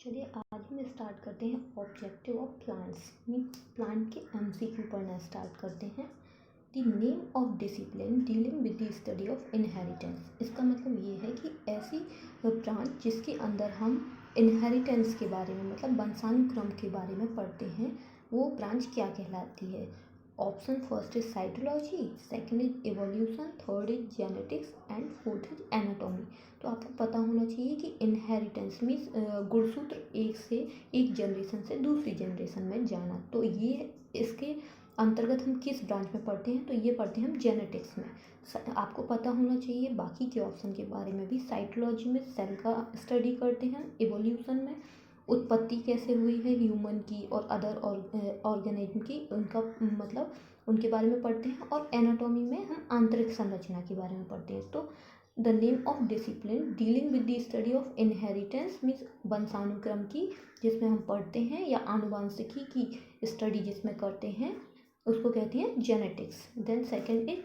चलिए आज हम स्टार्ट करते हैं objective of plants means plant के एमसीक्यू पढ़ना स्टार्ट करते हैं। The name of discipline dealing with the study of inheritance. इसका मतलब ये है कि ऐसी ब्रांच जिसके अंदर हम इनहेरिटेंस के बारे में मतलब वंशानुक्रम के बारे में पढ़ते हैं वो ब्रांच क्या कहलाती है। Option first is cytology, second is evolution, third is genetics and fourth is anatomy. तो आपको पता होना चाहिए कि इनहेरिटेंस मीन्स गुणसूत्र एक जनरेशन से दूसरी जनरेशन में जाना। तो ये इसके अंतर्गत हम किस ब्रांच में पढ़ते हैं, तो ये पढ़ते हैं हम जेनेटिक्स में। आपको पता होना चाहिए बाकी के ऑप्शन के बारे में भी। साइटोलॉजी में सेल का स्टडी करते हैं, एवोल्यूशन में उत्पत्ति कैसे हुई है ह्यूमन की और अदर ऑर्गेनिज्म की उनका मतलब उनके बारे में पढ़ते हैं, और एनाटॉमी में हम आंतरिक संरचना के बारे में पढ़ते हैं। तो the name of discipline dealing with the study of inheritance means वंशानुक्रम की जिसमें हम पढ़ते हैं या आनुवंशिकी की स्टडी जिसमें करते हैं उसको कहते हैं genetics. Then second is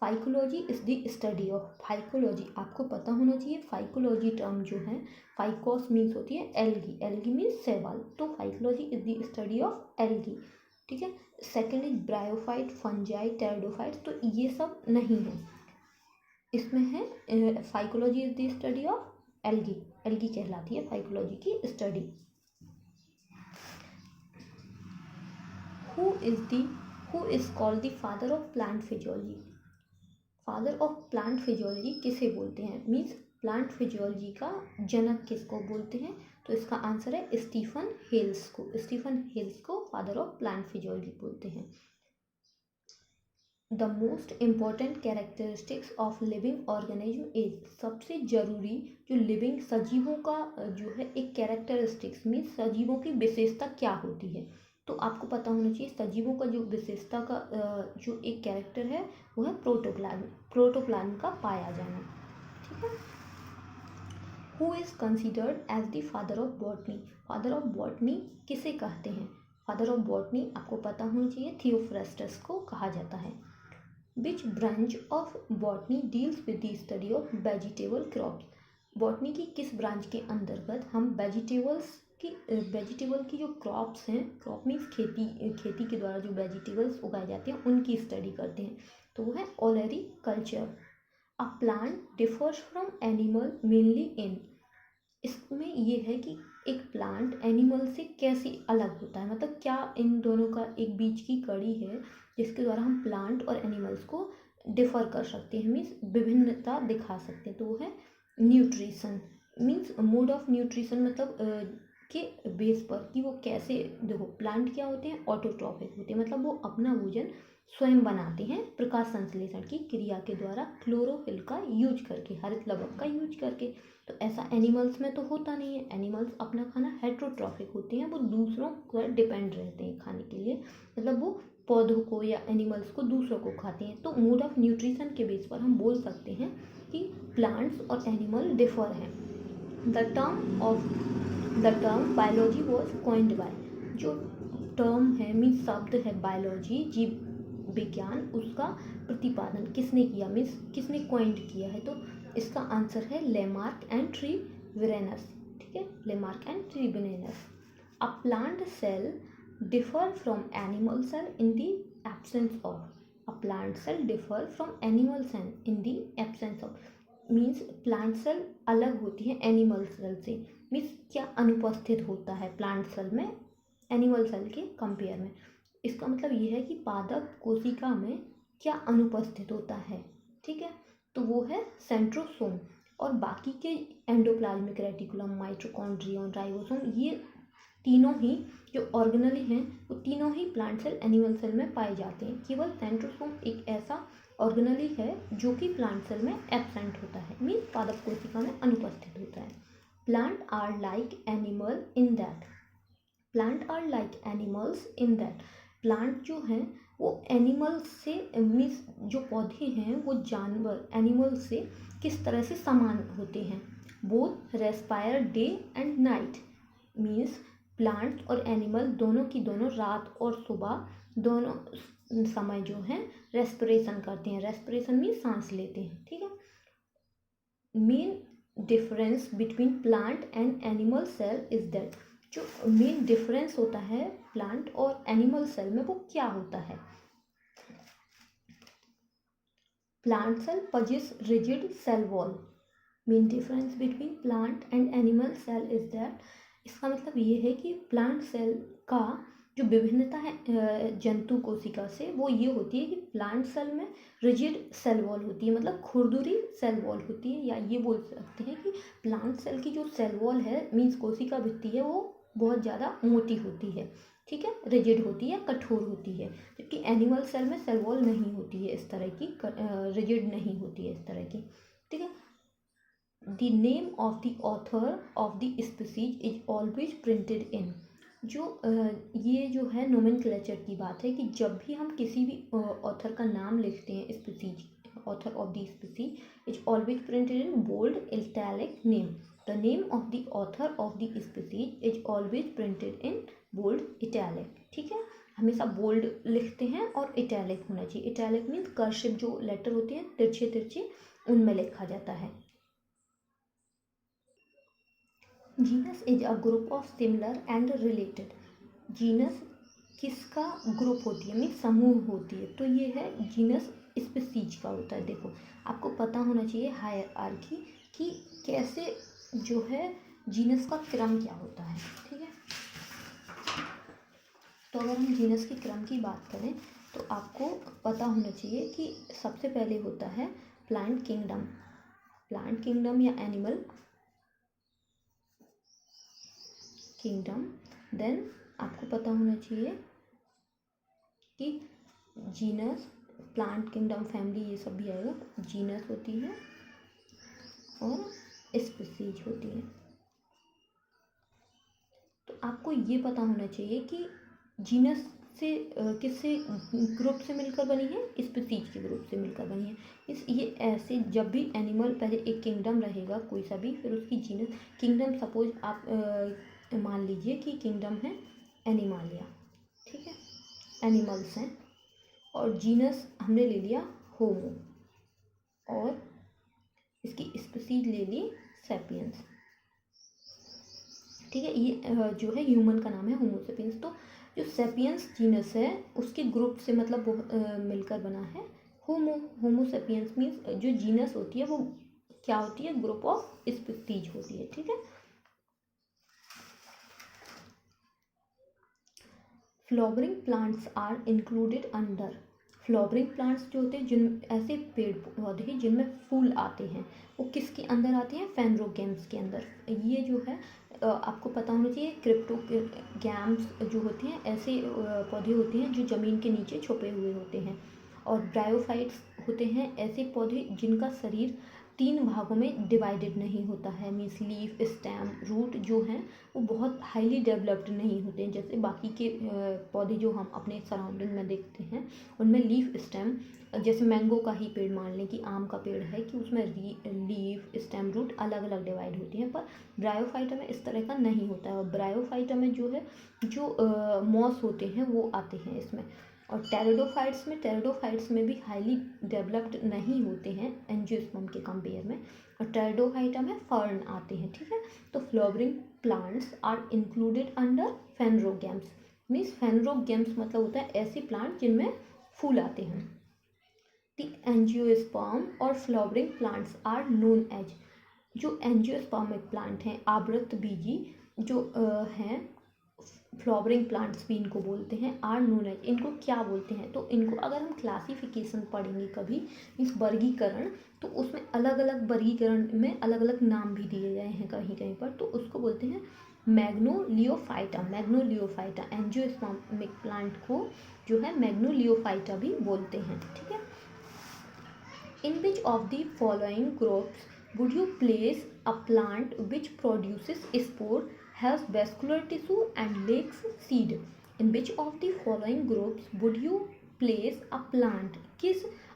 phycology is the study of phycology. आपको पता होना चाहिए फाइकोलॉजी टर्म जो है फाइकोस मीन्स होती है एल्गी, एल्गी मीन्स शैवाल, तो phycology is the study of algae. ठीक है। Second is bryophyte, fungi, pteridophyte. तो ये सब नहीं है, इसमें है phycology is the study of algae, algae कहलाती है फाइकोलॉजी की study. Who is called the father of plant physiology. Father of plant physiology किसे बोलते हैं मीन्स प्लांट फिजियोलॉजी का जनक किसको बोलते हैं, तो इसका आंसर है स्टीफन हेल्स को। स्टीफन हेल्स को फादर ऑफ प्लांट फिजियोलॉजी बोलते हैं। The most important characteristics of living organism is. सबसे जरूरी जो लिविंग सजीवों का जो है एक कैरेक्टरिस्टिक्स मीन्स सजीवों की विशेषता क्या होती है। तो आपको पता होना चाहिए सजीवों का जो विशेषता का जो एक कैरेक्टर है वो है प्रोटोप्लाज्म, प्रोटोप्लाज्म का पाया जाना। ठीक है। Who is considered as the father of botany. Father of botany किसे कहते हैं, फादर ऑफ बॉटनी आपको पता होना चाहिए थियोफ्रास्टस को कहा जाता है। Which branch of botany deals with the study of vegetable crops. Botany की किस ब्रांच के अंतर्गत हम वेजिटेबल की जो क्रॉप्स हैं, क्रॉप मीन्स खेती के द्वारा जो वेजिटेबल्स उगाए जाते हैं उनकी स्टडी करते हैं, तो वो है olericulture. A plant differs from animal mainly in. इसमें ये है कि एक प्लांट एनिमल से कैसे अलग होता है, मतलब क्या इन दोनों का एक बीच की कड़ी है जिसके द्वारा हम प्लांट और एनिमल्स को डिफर कर सकते हैं मीन्स विभिन्नता दिखा सकते हैं, तो वो है nutrition means mode of nutrition मतलब के बेस पर कि वो कैसे। देखो प्लांट क्या होते हैं ऑटोट्रॉफिक होते हैं, मतलब वो अपना भोजन स्वयं बनाते हैं प्रकाश संश्लेषण की क्रिया के द्वारा क्लोरोफिल का यूज करके, हरित लवक का यूज करके। तो ऐसा एनिमल्स में तो होता नहीं है, एनिमल्स अपना खाना हेट्रोट्रॉफिक होते हैं, वो दूसरों पर डिपेंड रहते हैं खाने के लिए, मतलब वो पौधों को या एनिमल्स को दूसरों को खाते हैं। तो मोड ऑफ न्यूट्रिशन के बेस पर हम बोल सकते हैं कि प्लांट्स और एनिमल डिफर हैं। The term biology was coined bye. जो टर्म है मीन्स शब्द है बायोलॉजी जीव विज्ञान, उसका प्रतिपादन किसने किया मीन्स किसने कॉइन्ड किया है, तो इसका आंसर है लेमार्क एंड ट्रीविरेनस। ठीक है, Lamarck and Treviranus. A plant cell differ from animal cell in the absence of. A plant cell differ from animal cell in the absence of means plant cell अलग होती है animal cell से, means क्या अनुपस्थित होता है plant cell में animal cell के कंपेयर में। इसका मतलब ये है कि पादप कोशिका में क्या अनुपस्थित होता है। ठीक है, तो वो है सेंट्रोसोम, और बाकी के एंडोप्लाज्मिक रेटिकुलम, माइटोकॉन्ड्रियन, राइबोसोम, ये तीनों ही जो ऑर्गेनेली हैं वो तीनों ही प्लांट सेल एनिमल सेल में पाए जाते हैं। केवल सेंट्रोसोम एक ऐसा ऑर्गेनेली है जो कि प्लांट सेल में एब्सेंट होता है मीन्स पादप कोशिका में अनुपस्थित होता है। Plant are like animal in that. Plant are like animals in that. Plant जो हैं वो एनिमल्स से मीन्स जो पौधे हैं वो जानवर एनिमल से किस तरह से समान होते हैं। Both respire day and night means plant और एनिमल दोनों की दोनों रात और सुबह दोनों समय जो है रेस्पिरेशन करते हैं। रेस्पिरेशन मीन्स सांस लेते हैं। ठीक है, main difference between plant and animal cell is that, जो मेन डिफरेंस होता है प्लांट और एनिमल सेल में वो क्या होता है। Plant cell possess rigid cell wall. Main difference between plant and animal cell is that, इसका मतलब ये है कि प्लांट सेल का जो विभिन्नता है जंतु कोशिका से, वो ये होती है कि प्लांट सेल में रिजिड सेल वॉल होती है, मतलब खुरदुरी सेल वॉल होती है, या ये बोल सकते हैं कि प्लांट सेल की जो सेल वॉल है मीन्स कोशिका भित्ति है वो बहुत ज़्यादा मोटी होती है, ठीक है, रिजिड होती है, कठोर होती है। जबकि एनिमल सेल में सेल वॉल नहीं होती है इस तरह की, रिजिड नहीं होती है इस तरह की, ठीक है। The name of the author of the species is always printed इन, जो ये जो है नोमेनक्लेचर की बात है कि जब भी हम किसी भी ऑथर का नाम लिखते हैं, species, author of the species is always printed in bold italic name. The name of the author of the species is always printed in bold italic, ठीक है, हमेशा बोल्ड लिखते हैं और इटैलिक होना चाहिए। इटैलिक मीन्स कर्सिव जो letter होते हैं तिरछे तिरछे, उनमें लिखा जाता है। Genus is a group of similar and related, genus किसका ग्रुप होती है, मीन्स समूह होती है, तो ये है जीनस स्पीसीज का होता है। देखो आपको पता होना चाहिए हायरार्की कि कैसे जो है जीनस का क्रम क्या होता है, ठीक है। तो अगर हम जीनस के क्रम की बात करें तो आपको पता होना चाहिए कि सबसे पहले होता है प्लांट किंगडम, प्लांट किंगडम या एनिमल किंगडम। देन आपको पता होना चाहिए कि जीनस, प्लांट किंगडम, फैमिली, ये सब भी आएगा। जीनस होती है और स्पीसीज होती है। तो आपको ये पता होना चाहिए कि जीनस से किससे ग्रुप से मिलकर बनी है, स्पीसीज के ग्रुप से मिलकर बनी है। ये ऐसे जब भी एनिमल, पहले एक किंगडम रहेगा कोई सा भी, फिर उसकी जीनस, किंगडम सपोज आप मान लीजिए कि किंगडम है एनिमालिया, ठीक है, एनिमल्स हैं, और जीनस हमने ले लिया होमो, और इसकी स्पीसीज ले ली सैपियंस, ठीक है। ये जो है ह्यूमन का नाम है होमो सैपियंस। तो जो सैपियंस जीनस है उसके ग्रुप से मतलब वो मिलकर बना है होमो सैपियंस। मीन्स जो जीनस होती है वो क्या होती है, ग्रुप ऑफ स्पीसीज होती है, ठीक है। Flowering plants are included under, flowering plants जो होते हैं, जिन ऐसे पेड़ पौधे जिनमें फूल आते हैं, वो किसके अंदर आते हैं, फेनरोगैम्स के अंदर। ये जो है आपको पता होना चाहिए, क्रिप्टोगैम्स जो होते हैं ऐसे पौधे होते हैं जो ज़मीन के नीचे छुपे हुए होते हैं, और ब्रायोफाइट्स होते हैं ऐसे पौधे जिनका शरीर 3 भागों में डिवाइडेड नहीं होता है। मीन्स लीफ, स्टेम, रूट जो हैं वो बहुत हाईली डेवलप्ड नहीं होते हैं, जैसे बाकी के पौधे जो हम अपने सराउंडिंग में देखते हैं उनमें लीफ, स्टेम, जैसे मैंगो का ही पेड़ मान लें कि आम का पेड़ है कि उसमें लीफ, स्टेम, रूट अलग अलग डिवाइड होती हैं, पर ब्रायोफाइटा में इस तरह का नहीं होता है। और ब्रायोफाइटा में जो है जो मॉस होते हैं वो आते हैं इसमें। और टेरिडोफाइट्स में भी हाईली डेवलप्ड नहीं होते हैं एंजियोस्पर्म के कंपेयर में, और टेरिडोफाइटा में फर्न आते हैं, ठीक है। तो flowering plants are included under phanerogams. Means phanerogams मतलब होता है ऐसे प्लांट जिनमें फूल आते हैं। द एंजियोस्पर्म और flowering plants are known as, जो एंजियोस्पर्मिक प्लांट हैं, आवृत बीजी जो हैं, फ्लावरिंग प्लांट्स भी इनको बोलते हैं, आर नोन एज, इनको क्या बोलते हैं, तो इनको अगर हम क्लासिफिकेशन पढ़ेंगे कभी, इस वर्गीकरण, तो उसमें अलग अलग वर्गीकरण में अलग अलग नाम भी दिए गए हैं कहीं कहीं पर, तो उसको बोलते हैं मैग्नोलियोफाइटा। मैग्नोलियोफाइटा एंजियोस्पर्मिक प्लांट को जो है मैग्नोलियोफाइटा भी बोलते हैं, ठीक है। In which of the following groups would you place a plant which produces spore, has vascular tissue and lacks seed? In which of the following groups would you place a plant?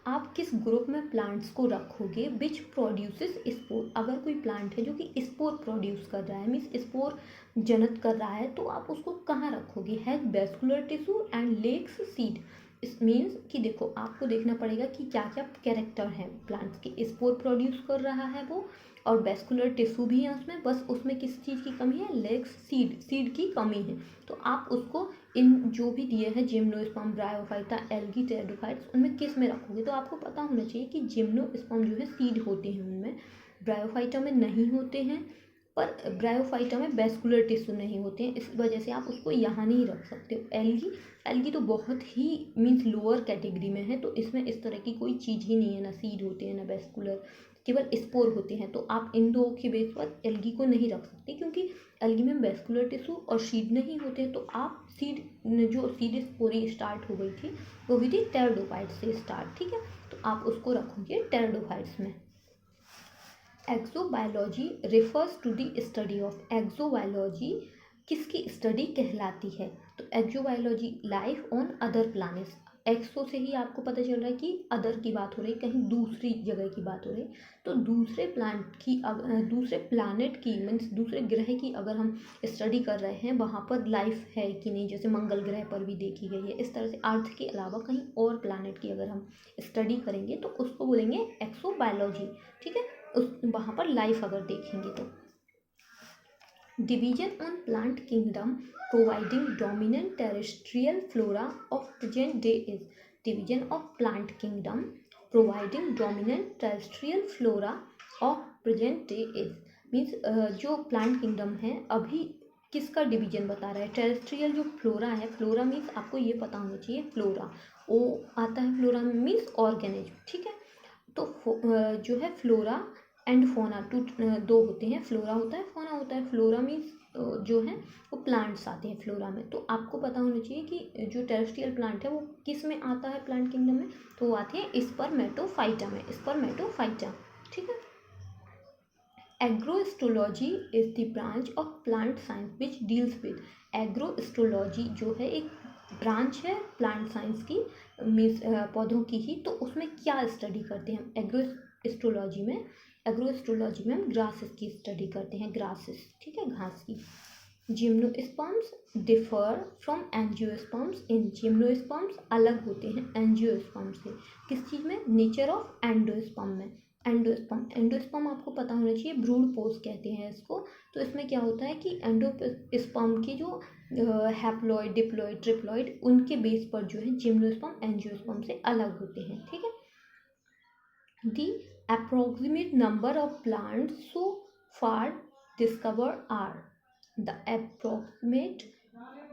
आप किस group में plants को रखोगे which produces spore? अगर कोई plant है जो कि स्पोर प्रोड्यूस कर रहा है, मीन्स स्पोर जनत कर रहा है, तो आप उसको कहाँ रखोगे? Has vascular tissue and lacks seed. इस मीन्स कि देखो आपको देखना पड़ेगा कि क्या क्या कैरेक्टर हैं प्लांट्स के। स्पोर प्रोड्यूस कर रहा है वो, और वेस्कुलर टिश्यू भी है उसमें, बस उसमें किस चीज़ की कमी है, लेग्स सीड की कमी है। तो आप उसको इन जो भी दिए हैं जिम्नोस्पर्म, ब्रायोफाइटा, एल्गी, टेरिडोफाइट्स, उनमें किस में रखोगे। तो आपको पता होना चाहिए कि जिम्नोस्पर्म जो है सीड होते हैं उनमें, ब्रायोफाइटा में नहीं होते हैं, पर ब्रायोफाइटा में वेस्कुलर टिश्यू नहीं होते हैं, इस वजह से आप उसको यहाँ नहीं रख सकते हो। एल्गी तो बहुत ही मीन्स लोअर कैटेगरी में है, तो इसमें इस तरह की कोई चीज़ ही नहीं है, ना सीड होते हैं ना वेस्कुलर, केवल स्पोर होते हैं। तो आप इन दो के बेस पर एल्गी को नहीं रख सकते, क्योंकि एल्गी में वेस्कुलर टिश्यू और सीड नहीं होते। तो आप जो सीड स्पोरी स्टार्ट हो गई थी वो भी थी टेरिडोफाइट्स से स्टार्ट, ठीक है, तो आप उसको रखोगे टेरिडोफाइट्स में। Exobiology refers to the study of, exobiology किसकी स्टडी कहलाती है, तो exobiology life on other planets. Exo से ही आपको पता चल रहा है कि अदर की बात हो रही, कहीं दूसरी जगह की बात हो रही। तो दूसरे प्लानट की मीन्स दूसरे ग्रह की अगर हम स्टडी कर रहे हैं, वहाँ पर लाइफ है कि नहीं, जैसे मंगल ग्रह पर भी देखी गई है, इस तरह से अर्थ के अलावा कहीं और प्लानट की अगर हम स्टडी करेंगे तो उसको बोलेंगे एक्सोबायोलॉजी, ठीक है, उस वहाँ पर लाइफ अगर देखेंगे तो। Division on plant kingdom providing dominant terrestrial flora of present day is, division of plant kingdom providing dominant terrestrial flora of present day is, means जो प्लांट किंगडम है अभी किसका डिवीजन बता रहा है, टेरेस्ट्रियल जो फ्लोरा है, फ्लोरा मीन्स आपको ये पता होना चाहिए, फ्लोरा वो आता है, फ्लोरा मीन्स ऑर्गेनिज्म, ठीक है। तो जो है फ्लोरा एंड फोना दो होते हैं, फ्लोरा होता है, फोना होता है। फ्लोरा मीन्स जो है वो प्लांट्स आते हैं फ्लोरा में। तो आपको पता होना चाहिए कि जो टेरेस्ट्रियल प्लांट है वो किस में आता है प्लांट किंगडम में, तो वो आती है स्पर्मेटोफाइटा में, स्पर्मेटोफाइटा, ठीक है। Agrostology is the branch of plant science which deals with, agrostology जो है एक ब्रांच है प्लांट साइंस की, मीन्स पौधों की ही। तो उसमें क्या स्टडी करते हैं एग्रोएस्ट्रोलॉजी में, एग्रोएस्ट्रोलॉजी में हम ग्रासेस की स्टडी करते हैं, ग्रासेस, ठीक है, घास की। Gymnosperms differ from angiosperms in, gymnosperms अलग होते हैं एंजियोस्पर्म से, किस चीज़ में, नेचर ऑफ एंडोस्पर्म में। एंडोस्पर्म आपको पता होना चाहिए, ब्रूड पोस्ट कहते हैं इसको। तो इसमें क्या होता है कि एंडोस्पर्म की जो हैप्लॉइड, डिप्लॉइड, ट्रिप्लॉइड, उनके बेस पर जो है जिम्नोस्पर्म एंजियोस्पर्म से अलग होते हैं, ठीक है। The approximate number of plants so far discovered are, the approximate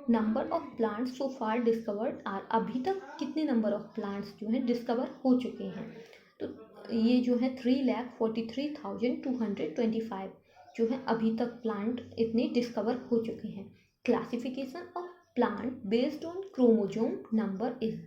number of plants so far discovered are, अभी तक कितने नंबर ऑफ प्लांट्स जो है डिस्कवर हो चुके हैं, तो ये जो है 3,43,225 जो है अभी तक प्लांट इतने डिस्कवर हो चुके हैं। Classification of plant based on chromosome number is,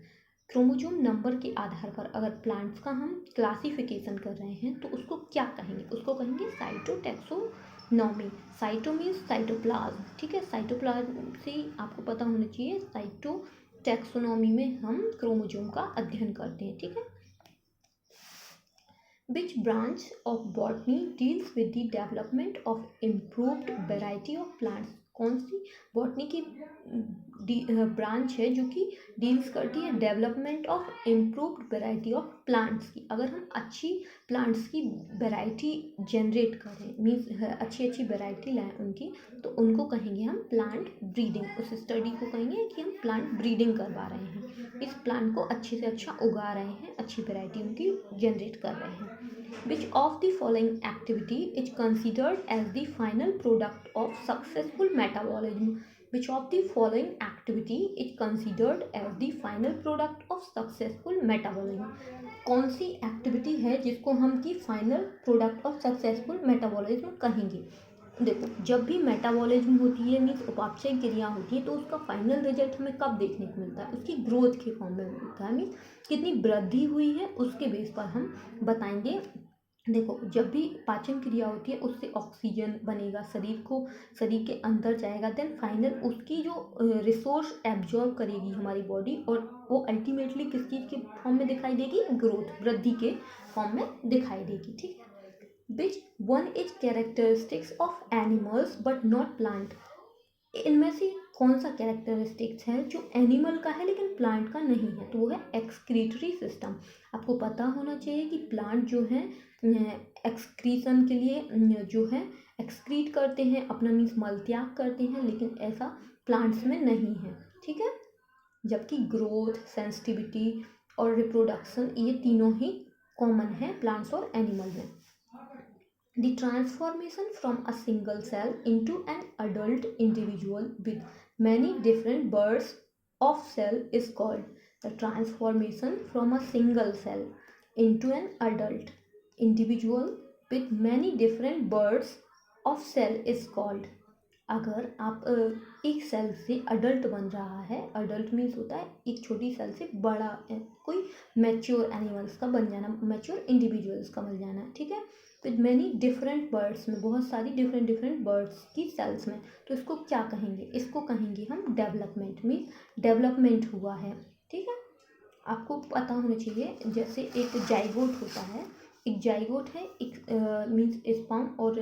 chromosome number के आधार पर अगर प्लांट्स का हम क्लासिफिकेशन कर रहे हैं तो उसको क्या कहेंगे, उसको कहेंगे साइटोटैक्सोनॉमी। साइटो मीन्स साइटोप्लाज्म, ठीक है, साइटोप्लाज्म से आपको पता होना चाहिए, साइटोटैक्सोनॉमी में हम क्रोमोजोम का अध्ययन करते हैं, ठीक है। Which branch of botany deals with the development of improved variety of plants, कौन सी बॉटनी की ब्रांच है जो कि डील्स करती है development of improved variety of plants की। अगर हम अच्छी प्लांट्स की वैरायटी जनरेट करें, मीन्स अच्छी वैरायटी लाएं उनकी, तो उनको कहेंगे हम प्लांट ब्रीडिंग। उस स्टडी को कहेंगे कि हम प्लांट ब्रीडिंग करवा रहे हैं, इस प्लांट को अच्छे से अच्छा उगा रहे हैं, अच्छी वैरायटी उनकी जनरेट कर रहे हैं। Which of the following activity is considered as the final product of successful metabolism? Which of the following activity is considered as the final product of successful metabolism? कौन सी एक्टिविटी है जिसको हम की final product of successful metabolism कहेंगे। देखो, जब भी metabolism होती है मीन्स उपापचय क्रिया होती है, तो उसका फाइनल रिजल्ट हमें कब देखने को मिलता है, उसकी ग्रोथ के फॉर्म में मिलता है, मीन्स कितनी वृद्धि हुई है उसके बेस पर हम बताएंगे। देखो, जब भी पाचन क्रिया होती है उससे ऑक्सीजन बनेगा, शरीर के अंदर जाएगा, देन फाइनल उसकी जो रिसोर्स एब्जॉर्ब करेगी हमारी बॉडी, और वो अल्टीमेटली किस चीज़ के फॉर्म में दिखाई देगी, ग्रोथ, वृद्धि के फॉर्म में दिखाई देगी, ठीक है। Which one is characteristics of animals but not plant, इनमें से कौन सा कैरेक्टरिस्टिक्स है जो एनिमल का है लेकिन प्लांट का नहीं है, तो वो है एक्सक्रीटरी सिस्टम। आपको पता होना चाहिए कि प्लांट जो है एक्सक्रीशन के लिए जो है एक्सक्रीट करते हैं, अपना मीन्स मल त्याग करते हैं, लेकिन ऐसा प्लांट्स में नहीं है, ठीक है। जबकि ग्रोथ, सेंसिटिविटी और रिप्रोडक्शन ये तीनों ही कॉमन है प्लांट्स और एनिमल में। The transformation from a single cell into an adult individual with many different bursts of cell is called the transformation from a single cell into an adult individual with many different bursts of cell is called। अगर आप एक cell से adult बन रहा है, adult means होता है एक छोटी सेल से बड़ा कोई मैच्योर एनिमल्स का बन जाना, मैच्योर इंडिविजुअल्स का बन जाना, ठीक है। विद मैनी डिफरेंट बर्ड्स में, बहुत सारी डिफरेंट डिफरेंट बर्ड्स की सेल्स में, तो इसको क्या कहेंगे, इसको कहेंगे हम डेवलपमेंट, मीन्स डेवलपमेंट हुआ है, ठीक है। आपको पता होना चाहिए जैसे एक जाइगोट होता है, एक जाइगोट है, एक मीन्स स्पर्म और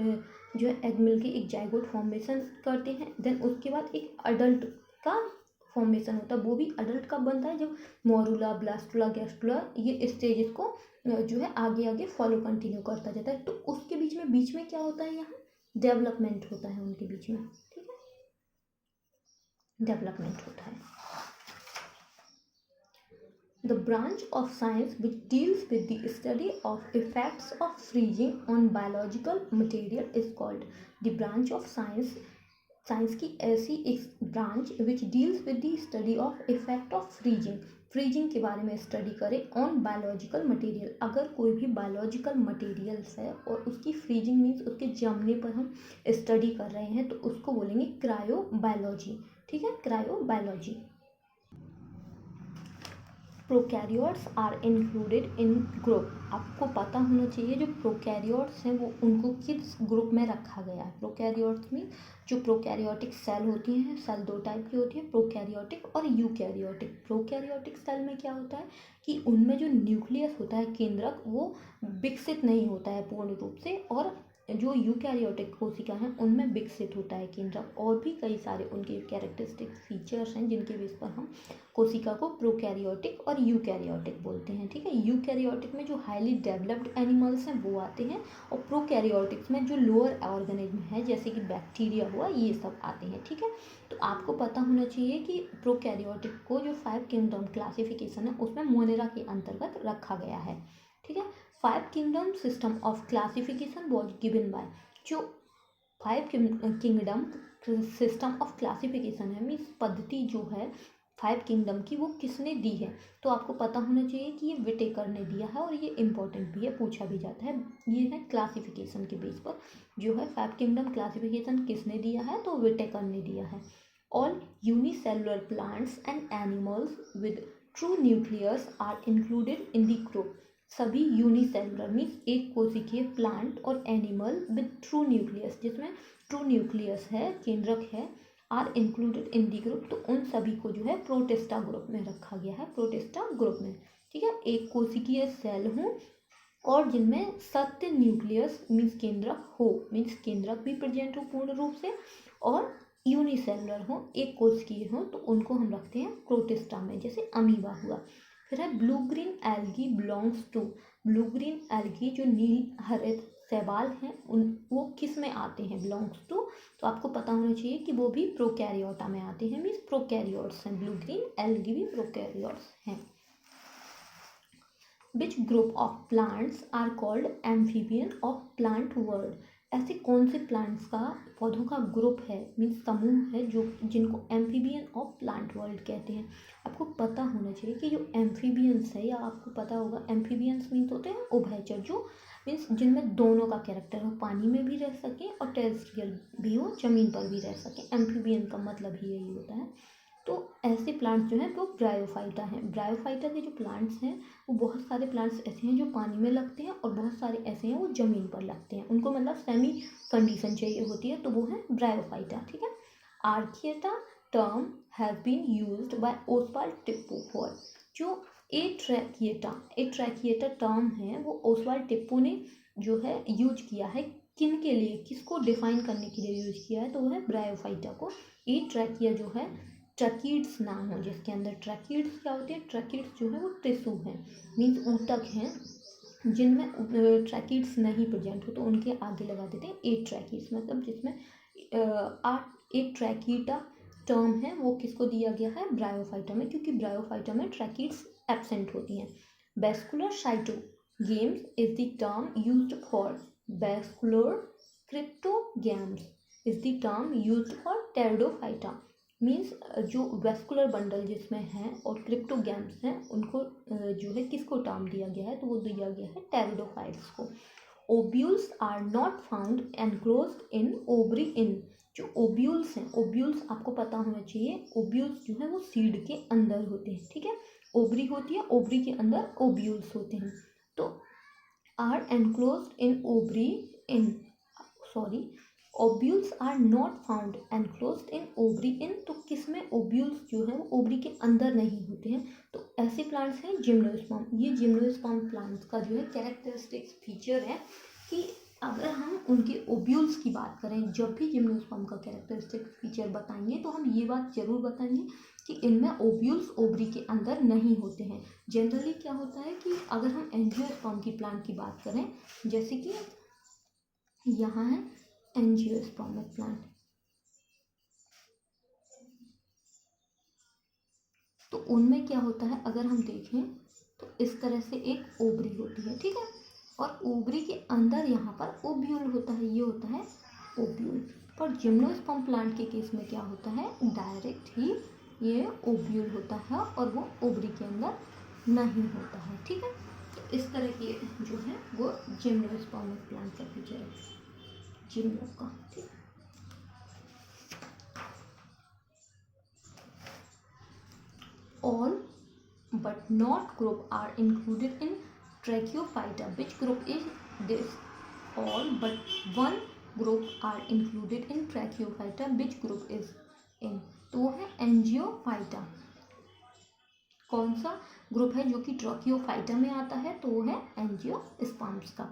जो है एग मिल के एक जाइगोट फॉर्मेशन करते हैं, देन उसके बाद एक अडल्ट का फॉर्मेशन होता है। वो भी अडल्ट कब बनता है, जब मोरूला, ब्लास्टुला, गैस्टुला ये स्टेजेस को जो है आगे आगे फॉलो कंटिन्यू करता जाता है, तो उसके बीच में क्या होता है, यहाँ डेवलपमेंट होता है उनके बीच में, ठीक है, डेवलपमेंट होता है। The branch of science which deals with the study of effects of freezing on biological material is called the branch of science। Science की ऐसी एक branch which deals with the study of effect of freezing, freezing के बारे में study करें on biological material. अगर कोई भी बायोलॉजिकल मटेरियल्स है और उसकी फ्रीजिंग मीन्स उसके जमने पर हम स्टडी कर रहे हैं, तो उसको बोलेंगे क्रायोबायोलॉजी, ठीक है, cryobiology. Prokaryotes are included in group. आपको पता होना चाहिए जो प्रोकैरियोट्स हैं वो उनको किस ग्रुप में रखा गया है। प्रोकैरियोट्स में जो प्रोकैरियोटिक सेल होती हैं, सेल दो टाइप की होती है, प्रोकैरियोटिक और यूकैरियोटिक। प्रोकैरियोटिक सेल में क्या होता है कि उनमें जो न्यूक्लियस होता है, केंद्रक, वो विकसित नहीं होता है पूर्ण रूप से, और जो यूकैरियोटिक कोशिका हैं उनमें विकसित होता है केंद्रक। और भी कई सारे उनके कैरेक्टरिस्टिक फीचर्स हैं जिनके बेस पर हम कोशिका को प्रोकैरियोटिक और यूकैरियोटिक बोलते हैं, ठीक है। यूकैरियोटिक में जो हाईली डेवलप्ड एनिमल्स हैं वो आते हैं, और प्रोकैरियोटिक्स में जो लोअर ऑर्गेनिज्म है जैसे कि बैक्टीरिया हुआ, ये सब आते हैं, ठीक है। तो आपको पता होना चाहिए कि प्रोकैरियोटिक को जो 5 किंगडम क्लासिफिकेशन है उसमें मोनेरा के अंतर्गत रखा गया है, ठीक है। 5 kingdom system of classification was given by, जो 5 किंगडम सिस्टम ऑफ क्लासिफिकेशन है, मीन्स पद्धति जो है 5 किंगडम की, वो किसने दी है, तो आपको पता होना चाहिए कि ये विटेकर ने दिया है, और ये इंपॉर्टेंट भी है, पूछा भी जाता है। ये है क्लासिफिकेशन के बेस पर जो है 5 किंगडम क्लासिफिकेशन किसने दिया है, तो विटेकर ने दिया है। All unicellular plants and animals with true nucleus are included in the group. सभी यूनिसेलुलर मीन्स एक कोशिकीय प्लांट और एनिमल विद ट्रू न्यूक्लियस, जिसमें ट्रू न्यूक्लियस है, केंद्रक है, are included in the group, तो उन सभी को जो है प्रोटिस्टा ग्रुप में रखा गया है, प्रोटिस्टा ग्रुप में, ठीक है। एक कोशिकीय सेल हो और जिनमें सत्य न्यूक्लियस मीन्स केंद्रक हो, मीन्स केंद्रक भी प्रेजेंट हो पूर्ण रूप से, और यूनिसेलुलर हो, एक कोशिकीय हो, तो उनको हम रखते हैं प्रोटिस्टा में, जैसे अमीबा हुआ। फिर है blue green algae belongs to, blue green algae जो नील हरित शैवाल हैं उन वो किस में आते हैं, बिलोंग्स टू, तो आपको पता होना चाहिए कि वो भी प्रोकैरियोटा में आते हैं, मीन्स प्रोकैरियोट्स हैं, ब्लू ग्रीन एल्गी भी प्रोकैरियोट्स हैं। Which group of plants are called amphibian of plant world. ऐसे कौन से प्लांट्स का, पौधों का ग्रुप है, मीन्स समूह है, जो जिनको एम्फीबियन ऑफ प्लांट वर्ल्ड कहते हैं। आपको पता होना चाहिए कि जो एम्फीबियंस है, या आपको पता होगा एम्फीबियंस मीन्स होते हैं उभयचर, जो मीन्स जिनमें दोनों का कैरेक्टर हो, पानी में भी रह सकें और टेरेस्ट्रियल भी हो, जमीन पर भी रह सकें। एम्फीबियन का मतलब ही यही होता है। तो ऐसे प्लांट्स जो हैं वो ब्रायोफाइटा हैं। ब्रायोफाइटा के जो प्लांट्स हैं वो बहुत सारे प्लांट्स ऐसे हैं जो पानी में लगते हैं, और बहुत सारे ऐसे हैं वो ज़मीन पर लगते हैं, उनको मतलब सेमी कंडीशन चाहिए होती है, तो वो है ब्रायोफाइटा, ठीक है। Atracheata term has been used by Oswald Tippo for, जो एट्रैकिएटा टर्म है वो ओसवाल्ड टिप्पो ने जो है यूज किया है किन के लिए, किसको डिफाइन करने के लिए यूज किया है, तो वो है ब्रायोफाइटा को। ए ट्रैकिया जो है ट्रैकिड्स नाम हो जिसके अंदर। ट्रैकिड्स क्या होते हैं, ट्रैकिड्स जो है वो टिश्यू हैं, मीन्स ऊतक हैं जिनमें ट्रैकिड्स नहीं प्रेजेंट हो तो उनके आगे लगा देते हैं ए ट्रैकिड्स, मतलब जिसमें एक ट्रैकीटा टर्म है वो किसको दिया गया है, ब्रायोफाइटा में, क्योंकि ब्रायोफाइटा में ट्रैकिड्स एब्सेंट होती हैं। Vascular cryptogams is the term used for vascular cryptogams is the term used for pteridophyta, means जो वैस्कुलर बंडल जिसमें हैं और क्रिप्टोगैम्स हैं उनको जो है किसको टर्म दिया गया है, तो वो दिया गया है टेरिडोफाइट्स को। Ovules are not found enclosed in ovary in, जो ओब्यूल्स हैं, ओब्यूल्स आपको पता होना चाहिए, ओब्यूल्स जो है वो सीड के अंदर होते हैं, ठीक है। ओवरी होती है, ओवरी के अंदर ओब्यूल्स होते हैं। तो are enclosed in ovary in, sorry, ovules are not found enclosed in ovary in, तो किसमें ओब्यूल्स जो है वो ओवरी के अंदर नहीं होते हैं। तो ऐसे प्लांट्स हैं जिम्नोस्पर्म। ये जिम्नोस्पर्म प्लांट्स का जो है कैरेक्टरिस्टिक्स फीचर है कि अगर हम उनके ओब्यूल्स की बात करें, जब भी जिम्नोस्पर्म का कैरेक्टरिस्टिक फीचर बताएंगे तो हम ये बात जरूर बताएंगे कि इनमें ओब्यूल्स ओवरी के अंदर नहीं होते हैं। जनरली क्या होता है कि अगर हम एंजियोस्पर्म की प्लांट की बात करें, जैसे कि यहाँ है एंजियोस्पर्म प्लांट, तो उनमें क्या होता है अगर हम देखें तो इस तरह से एक ओवरी होती है, ठीक है, और ओवरी के अंदर यहाँ पर ओब्यूल होता है, ये होता है ओब्यूल। पर जिम्नोस्पर्म प्लांट के केस में क्या होता है, डायरेक्ट ही ये ओब्यूल होता है और वो ओवरी के अंदर नहीं होता है, ठीक है। तो इस तरह के जो है वो जिम्नोस्पर्म प्लांट का फीचर है, जिम्नो का, ठीक है। All but not group are included in Tracheophyta. Which group is this? All but one group are included in Tracheophyta. Which group is in? तो वो है एंजियोफाइटा। कौन सा ग्रुप है जो कि ट्रैकियोफाइटा में आता है, तो वो है एंजियोस्पर्म्स का।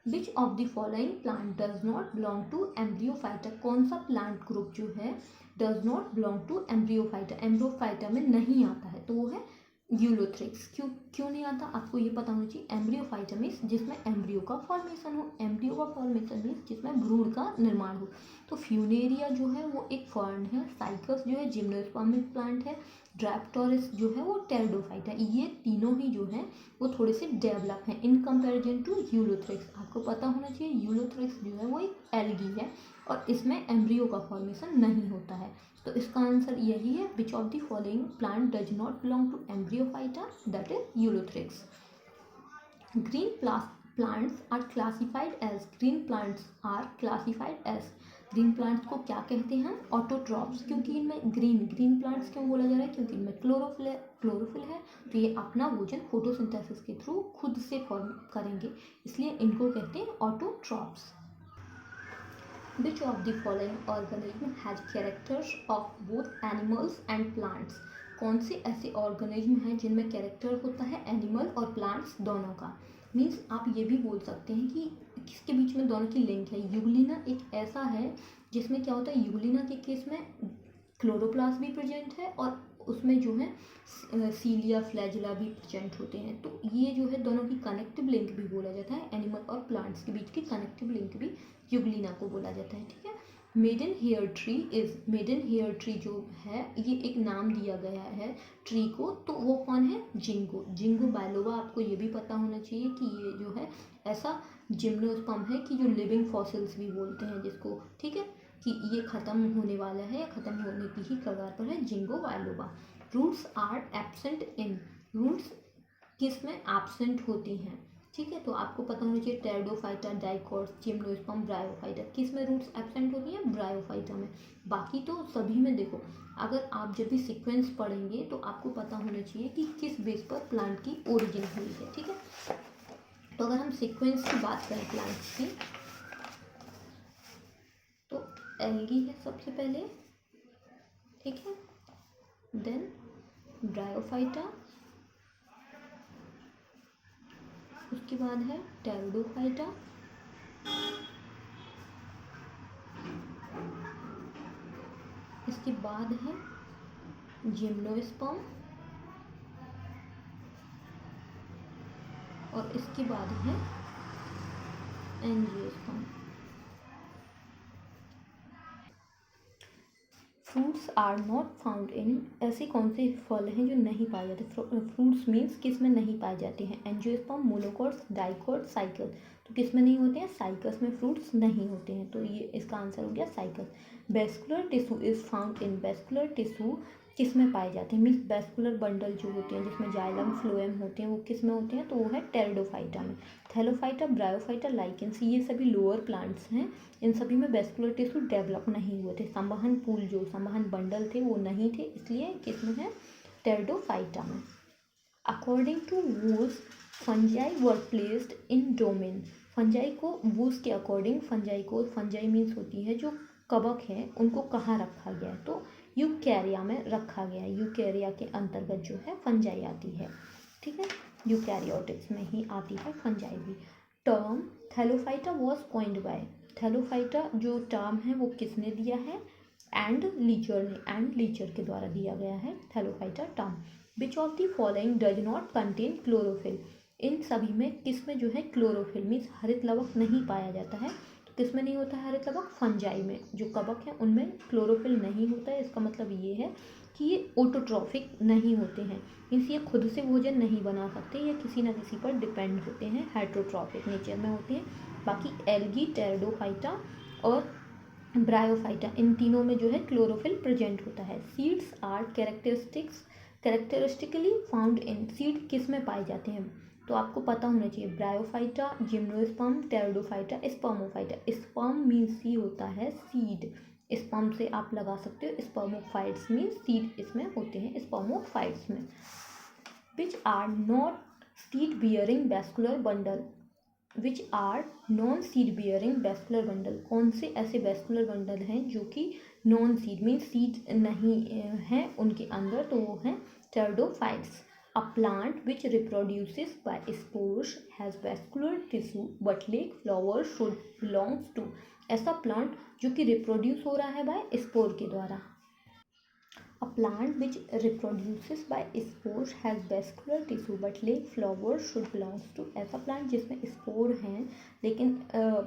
Which of the following plant does not belong to embryophyta, कौन सा प्लांट ग्रुप जो है does not belong to embryophyta, embryophyta में नहीं आता है, तो वो है यूलोथ्रिक्स। क्यों नहीं आता, आपको ये पता होना चाहिए। एम्ब्रियोफाइटा मीन्स जिसमें एम्ब्रियो का फॉर्मेशन हो, एम्ब्रियो का फॉर्मेशन मीन्स जिसमें भ्रूण का निर्माण हो। तो फ्यूनेरिया जो है वो एक फर्न है, साइकस जो है जिम्नोस्पर्मिक प्लांट है, ड्रैप्टोरिस जो है वो टेरिडोफाइटा। ये तीनों ही जो हैं वो थोड़े से डेवलप हैं इन कंपैरिजन टू यूलोथ्रिक्स। आपको पता होना चाहिए यूलोथ्रिक्स जो है वो एक एल्गी है और इसमें एम्ब्रियो का फॉर्मेशन नहीं होता है। तो इसका आंसर यही है, which of the following plant does not belong to embryophyta, that is ulothrix. Green plants are classified as, green plants are classified as, green plants को क्या कहते हैं, ऑटोट्रॉप्स, क्योंकि इनमें ग्रीन प्लांट्स क्यों बोला जा रहा है, क्योंकि इनमें क्लोरोफिल है, तो ये अपना भोजन फोटोसिंथेसिस के थ्रू खुद से फॉर्म करेंगे, इसलिए इनको कहते हैं autotrophs. Which of the following organism has characters of both animals and plants? कौन से ऐसे ऑर्गेनिज्म हैं जिनमें कैरेक्टर होता है एनिमल और प्लांट्स दोनों का। मीन्स आप ये भी बोल सकते हैं कि किसके बीच में दोनों की लिंक है। यूग्लिना एक ऐसा है जिसमें क्या होता है, यूग्लिना के केस में क्लोरोप्लास्ट भी प्रेजेंट है और उसमें जो है सीलिया फ्लैजिला भी प्रेजेंट होते हैं। तो ये जो है दोनों की कनेक्टिव लिंक भी बोला जाता है, एनिमल और प्लांट्स के बीच की कनेक्टिव लिंक भी यूग्लिना को बोला जाता है, ठीक है। Maiden hair tree is, maiden hair tree जो है ये एक नाम दिया गया है ट्री को, तो वो कौन है, जिंगो, जिंगो बायलोबा। आपको ये भी पता होना चाहिए कि ये जो है ऐसा जिम्नोस्पर्म है कि जो लिविंग फॉसिल्स भी बोलते हैं जिसको, ठीक है, कि ये ख़त्म होने वाला है या ख़त्म होने की ही कगार पर है, ginkgo biloba. Roots are absent in, roots किस में एब्सेंट होती हैं, ठीक है, तो आपको पता होना चाहिए टेरिडोफाइटा, डाइकोट्स, जिम्नोस्पर्म, ब्रायोफाइटा, किस में रूट्स एब्सेंट होती हैं, ब्रायोफाइटा में। बाकी तो सभी में देखो, अगर आप जब भी सीक्वेंस पढ़ेंगे तो आपको पता होना चाहिए कि किस बेस पर प्लांट की ओरिजिन हुई है, ठीक है। तो अगर हम सीक्वेंस की बात करें प्लांट्स की, तो एल्गी है सबसे पहले, ठीक है, देन ब्रायोफाइटा, उसके बाद है टेरिडोफाइटा, इसके बाद है जिम्नोस्पर्म और इसके बाद है angiosperm. Fruits are not found in, ऐसे कौन से फल हैं जो नहीं पाए जाते? फ्रूट्स मीन्स किस में नहीं पाए जाते हैं? Angiosperm, monocots, dicots, cycle. तो किस में नहीं होते हैं? साइकस में फ्रूट्स नहीं होते हैं, तो ये इसका आंसर हो गया cycas. Vascular tissue is found in, vascular tissue किस में पाए जाते हैं? मीन्स वेस्कुलर बंडल जो होते हैं जिसमें जाइलम फ्लोएम होते हैं वो किस में होते हैं? तो वो है टेरिडोफाइटा में। थैलोफाइटा, ब्रायोफाइटा, लाइकेंस, ये सभी लोअर प्लांट्स हैं। इन सभी में वेस्कुलर टिश्यू डेवलप नहीं हुए थे, संवहन पूल जो संवहन बंडल थे वो नहीं थे, इसलिए किस में है? टेरिडोफाइटा में। According to Woese, fungi were placed in domain. Fungi को वूज के अकॉर्डिंग, फंजाई मीन्स होती है जो कवक है, उनको कहाँ रखा गया है? तो यूकैरिया में रखा गया है। यूकैरिया के अंतर्गत जो है फंजाई आती है, ठीक है, यूकैरियोटिक्स में ही आती है फंजाई भी। Term Thallophyta was coined by, Thallophyta जो टर्म है वो किसने दिया है? एंड लीचर ने, एंड लीचर के द्वारा दिया गया है thallophyta term. Which of the following does not contain chlorophyll, इन सभी में किस में जो है क्लोरोफिल मीन्स हरित लवक नहीं पाया जाता है? तो किस में नहीं होता है हरित लवक? फंजाई में जो कवक है उनमें क्लोरोफिल नहीं होता है। इसका मतलब ये है कि ये ऑटोट्रॉफिक नहीं होते हैं, मीन्स ये खुद से भोजन नहीं बना सकते, ये किसी न किसी पर डिपेंड होते हैं, हेट्रोट्रॉफिक नेचर में होते हैं। बाकी एल्गी, टेरिडोफाइटा और ब्रायोफाइटा, इन तीनों में जो है क्लोरोफिल प्रेजेंट होता है। Seeds are characteristically found in, seed किस में पाए जाते हैं? तो आपको पता होना चाहिए, bryophyta, gymnosperm, pteridophyta, spermophyta. Sperm means ही होता है सीड, स्पर्म से आप लगा सकते हो, स्पर्मोफाइट्स मीन्स सीड इसमें होते हैं स्पर्मोफाइट्स में। Which are not seed bearing vascular bundle, which are non seed bearing vascular bundle, कौन से ऐसे वेस्कुलर बंडल हैं जो कि नॉन सीड मीन्स सीड नहीं है उनके अंदर? तो वो हैं pteridophytes. A plant which reproduces by spores has vascular tissue but lack flower should belongs to, ऐसा प्लांट जो कि रिप्रोड्यूस हो रहा है बाय स्पोर के द्वारा। A plant which reproduces by spores has vascular tissue but lack flowers should belongs to, ऐसा plant जिसमें स्पोर हैं लेकिन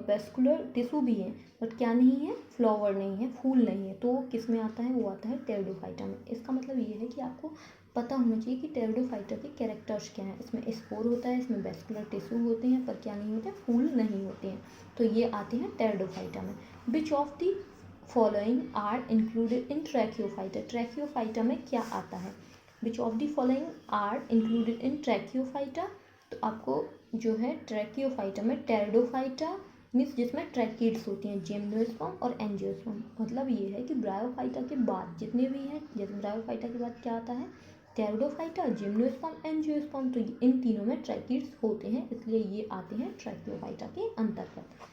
वेस्कुलर टिश्यू भी है बट क्या नहीं है? फ्लावर नहीं है, फूल नहीं है, तो किस में आता है? वो आता है टेरिडोफाइटा में। इसका मतलब ये है कि आपको पता होना चाहिए कि टेरिडोफाइटा के कैरेक्टर्स क्या हैं। इसमें स्पोर होता है, इसमें वेस्कुलर टिश्यू होते हैं पर क्या नहीं होते? फूल नहीं होते हैं, तो ये आते हैं टेरिडोफाइटा में। Which of the following are included in tracheophyta, tracheophyta में क्या आता है? Which of the following are included in tracheophyta, तो आपको जो है ट्रैकियोफाइटा में टेरिडोफाइटा मीन्स जिसमें ट्रैकिड्स होती हैं, जिम्नोस्पर्म और एंजियोस्पर्म। मतलब ये है कि ब्रायोफाइटा के बाद जितने भी हैं, जैसे ब्रायोफाइटा के बाद क्या आता है? टेरिडोफाइटा, जिम्नोस्पर्म, एंजियोस्पर्म, तो इन तीनों में ट्रैकिड्स होते हैं, इसलिए ये आते हैं ट्रैकियोफाइटा के अंतर्गत।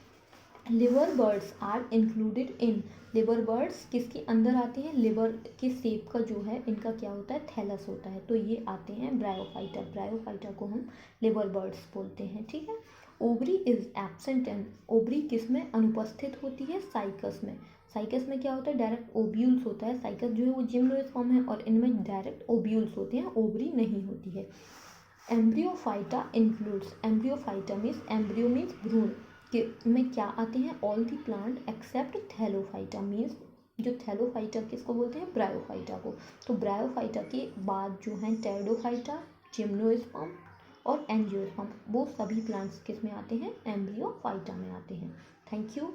Liver birds are included in, liver birds किसके अंदर आते हैं? लिवर के सेप का जो है इनका क्या होता है? थैलस होता है, तो ये आते हैं ब्रायोफाइटा। ब्रायोफाइटा को हम लिवर बर्ड्स बोलते हैं, ठीक है। Ovary is absent in, ovary किस में अनुपस्थित होती है? साइकस में। साइकस में क्या होता है? डायरेक्ट ओब्यूल्स होता है, साइकस जो है वो जिम्नोस्पर्म है और इनमें डायरेक्ट ओब्यूल्स होते हैं, ओवरी नहीं होती है। Embryophyta includes, embryophyta means, embryo means भ्रूण के में क्या आते हैं? All the plant except thallophyta means, जो थैलोफाइटा किसको बोलते हैं? ब्रायोफाइटा को। तो ब्रायोफाइटा के बाद जो हैं टेरिडोफाइटा, जिम्नोस्पर्म और एंजियोस्पर्म, वो सभी प्लांट्स किस में आते हैं? एम्ब्रियोफाइटा में आते हैं। Thank you.